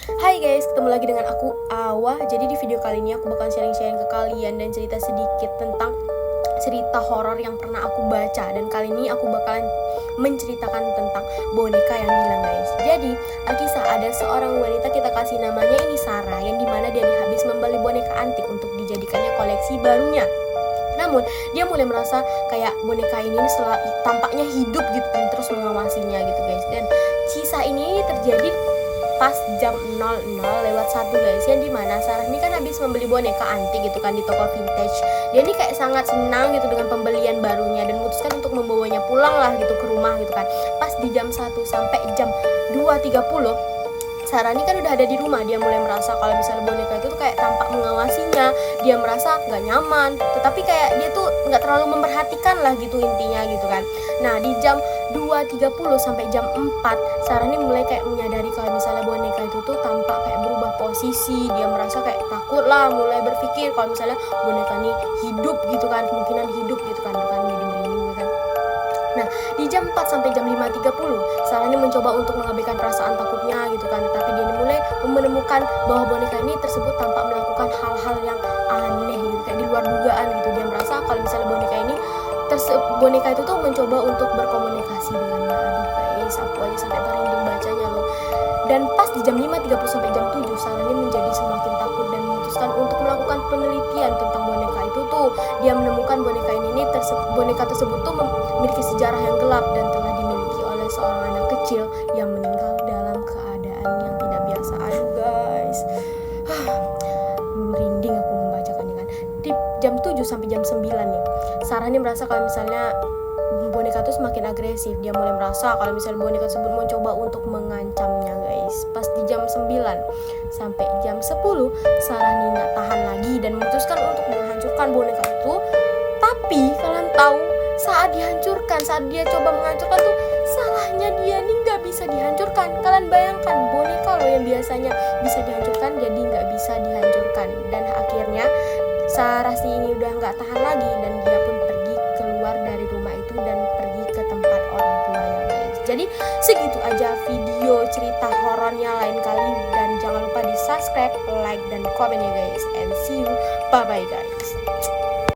Hai guys, ketemu lagi dengan aku Awa. Jadi di video kali ini aku bakal sharing-sharing ke kalian dan cerita sedikit tentang cerita horor yang pernah aku baca. Dan kali ini aku bakalan menceritakan tentang boneka yang hilang guys. Jadi kisah ada seorang wanita, kita kasih namanya ini Sarah, yang dimana dia habis membeli boneka antik untuk dijadikannya koleksi barunya. Namun dia mulai merasa kayak boneka ini setelah tampaknya hidup gitu kan, terus mengawasinya gitu guys. Dan kisah ini terjadi pas jam 00:01 guys, yang dimana Sarah ini kan habis membeli boneka antik gitu kan di toko vintage. Dia ini kayak sangat senang gitu dengan pembelian barunya dan memutuskan untuk membawanya pulang lah gitu ke rumah gitu kan. Pas di jam 1 sampai jam 2.30 Sarah ini kan udah ada di rumah. Dia mulai merasa kalau misalnya boneka itu tuh kayak tampak mengawasinya. Dia merasa nggak nyaman, tetapi kayak dia tuh nggak terlalu memperhatikan lah gitu intinya gitu kan. Nah di jam 2.30 sampai jam 4 Sarah ini mulai kayak menyadari kalau misalnya boneka itu tuh tampak kayak berubah posisi. Dia merasa kayak takut lah, mulai berpikir kalau misalnya boneka ini hidup gitu kan, kemungkinan hidup gitu kan, bukan jadi merinding gitu kan. Nah, di jam 4 sampai jam 5.30 Sarah ini mencoba untuk mengabaikan perasaan takutnya gitu kan. Tetapi dia ini mulai menemukan bahwa boneka ini tersebut tampak melakukan hal-hal yang aneh gitu, kayak di luar dugaan gitu. Dia merasa kalau misalnya boneka itu tuh mencoba untuk berkomunikasi dengannya. Aduh guys, aku aja sampai merinding bacanya loh. Dan pas di jam 5.30 sampai jam 7 Sarah ini menjadi semakin takut dan memutuskan untuk melakukan penelitian tentang boneka itu tuh. Dia menemukan boneka boneka tersebut tuh memiliki sejarah yang gelap dan telah dimiliki oleh seorang anak kecil yang meninggal dalam keadaan yang tidak biasa. Aduh guys, merinding aku membacakannya kan. Di jam 7 sampai jam 9 nih Sarah ini merasa kalau misalnya boneka itu semakin agresif. Dia mulai merasa kalau misalnya boneka tersebut mencoba untuk mengancamnya guys. Pas di jam 9 sampai jam 10 Sarah ini nggak tahan lagi dan memutuskan untuk menghancurkan boneka itu. Tapi kalian tahu, saat dia coba menghancurkan tuh, salahnya dia nih nggak bisa dihancurkan. Kalian bayangkan, boneka loh yang biasanya bisa dihancurkan jadi nggak bisa dihancurkan. Dan akhirnya Sarah ini udah nggak tahan lagi dan dia pun pergi keluar dari rumah itu dan pergi ke tempat orang tuanya guys. Jadi segitu aja video cerita horornya lain kali, dan jangan lupa di subscribe, like, dan komen ya guys. And see you, bye bye guys.